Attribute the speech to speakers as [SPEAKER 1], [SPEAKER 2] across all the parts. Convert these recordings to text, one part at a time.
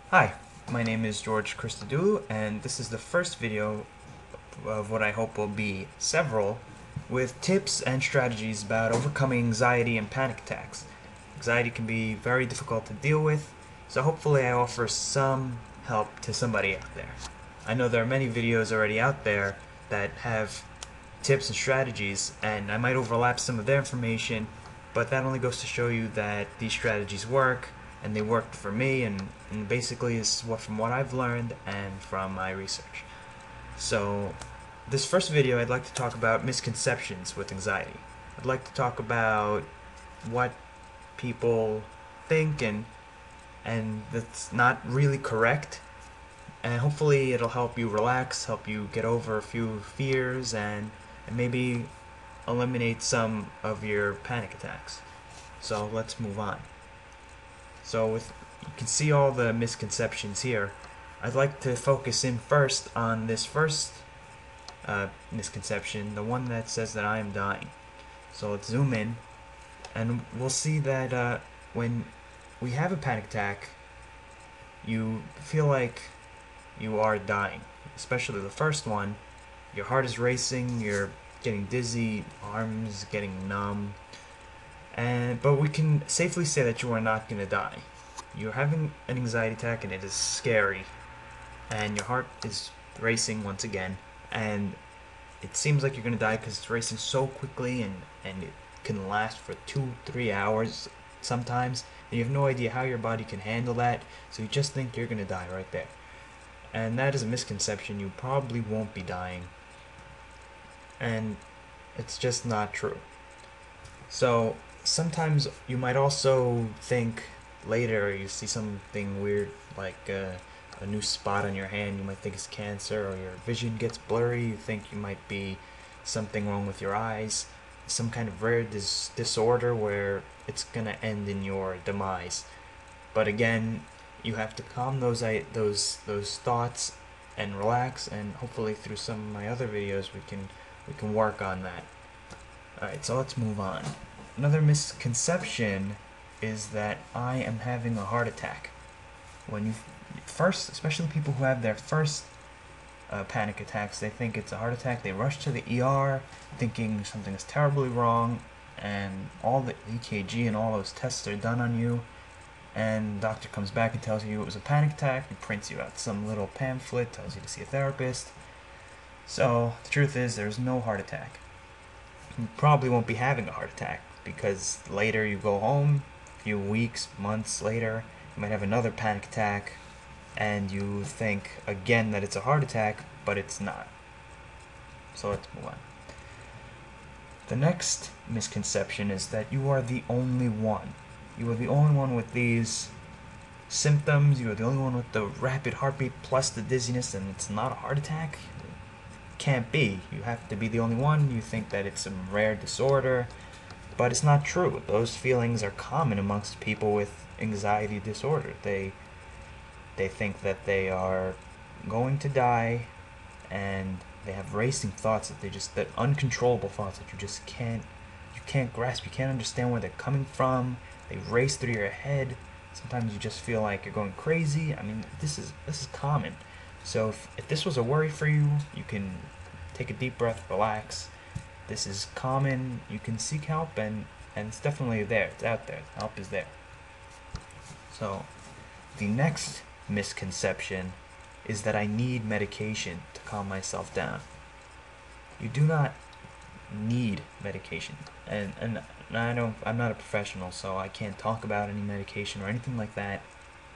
[SPEAKER 1] Hi, my name is George Christodoulou, and this is the first video of what I hope will be several with tips and strategies about overcoming anxiety and panic attacks. Anxiety can be very difficult to deal with, so hopefully I offer some help to somebody out there. I know there are many videos already out there that have tips and strategies, and I might overlap some of their information, but that only goes to show you that these strategies work, and they worked for me, and basically is what from what I've learned and from my research. So this first video I'd like to talk about misconceptions with anxiety. I'd like to talk about what people think and that's not really correct, and hopefully it'll help you relax, help you get over a few fears, and maybe eliminate some of your panic attacks. So let's move on. So you can see all the misconceptions here. I'd like to focus in first on this first misconception, the one that says that I am dying. So let's zoom in, and we'll see that when we have a panic attack, you feel like you are dying. Especially the first one, your heart is racing, you're getting dizzy, arms getting numb, but we can safely say that you are not going to die. You're having an anxiety attack and it is scary, and your heart is racing once again, and it seems like you're going to die because it's racing so quickly, and it can last for 2-3 hours sometimes, and you have no idea how your body can handle that, so you just think you're going to die right there. And that is a misconception. You probably won't be dying, and it's just not true. So sometimes you might also think later you see something weird like a new spot on your hand, you might think it's cancer, or your vision gets blurry, you think you might be something wrong with your eyes, some kind of rare disorder where it's gonna end in your demise. But again, you have to calm those thoughts and relax, and hopefully through some of my other videos we can work on that. Alright, so let's move on. Another misconception is that I am having a heart attack. When you first, especially people who have their first panic attacks, they think it's a heart attack. They rush to the ER thinking something is terribly wrong, and all the EKG and all those tests are done on you, and the doctor comes back and tells you it was a panic attack and prints you out some little pamphlet, tells you to see a therapist. So the truth is there's no heart attack. You probably won't be having a heart attack because later you go home, a few weeks, months later, you might have another panic attack, and you think again that it's a heart attack, but it's not. So let's move on. The next misconception is that you are the only one. You are the only one with these symptoms, you are the only one with the rapid heartbeat plus the dizziness, and it's not a heart attack. Can't be. You have to be the only one. You think that it's some rare disorder, but it's not true. Those feelings are common amongst people with anxiety disorder. They think that they are going to die, and they have racing thoughts that uncontrollable thoughts that you can't grasp, you can't understand where they're coming from. They race through your head. Sometimes you just feel like you're going crazy. I mean, this is common. So if this was a worry for you, you can take a deep breath, relax. This is common. You can seek help, and it's definitely there. It's out there. Help is there. So the next misconception is that I need medication to calm myself down. You do not need medication, and I'm not a professional, so I can't talk about any medication or anything like that.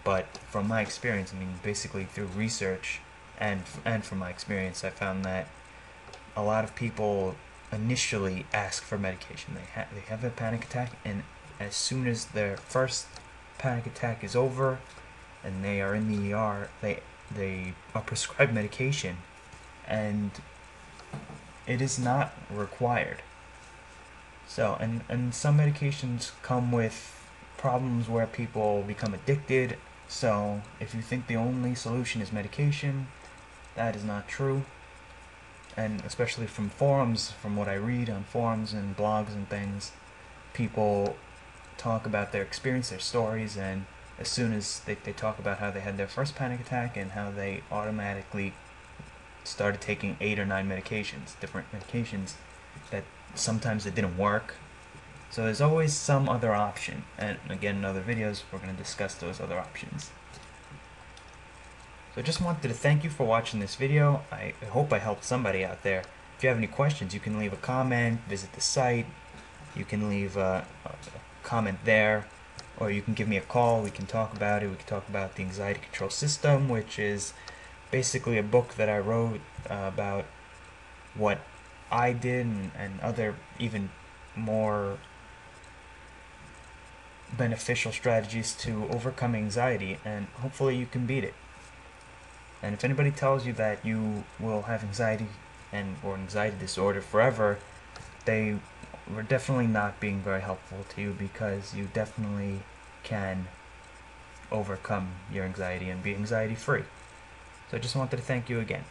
[SPEAKER 1] But from my experience, I mean, basically through research and from my experience, I found that a lot of people initially ask for medication. They have a panic attack, and as soon as their first panic attack is over and they are in the ER, they are prescribed medication, and it is not required. So, and some medications come with problems where people become addicted. So if you think the only solution is medication, that is not true. And especially from forums, from what I read on forums and blogs and things, people talk about their experience, their stories, and as soon as they talk about how they had their first panic attack and how they automatically started taking 8 or 9 medications, different medications, that sometimes it didn't work. So there's always some other option, and again in other videos we're going to discuss those other options. So I just wanted to thank you for watching this video. I hope I helped somebody out there. If you have any questions, you can leave a comment, visit the site, you can leave a comment there, or you can give me a call. We can talk about it. We can talk about the anxiety control system, which is basically a book that I wrote about what I did and other even more beneficial strategies to overcome anxiety, and hopefully you can beat it. And if anybody tells you that you will have anxiety or anxiety disorder forever, they were definitely not being very helpful to you, because you definitely can overcome your anxiety and be anxiety free. So I just wanted to thank you again.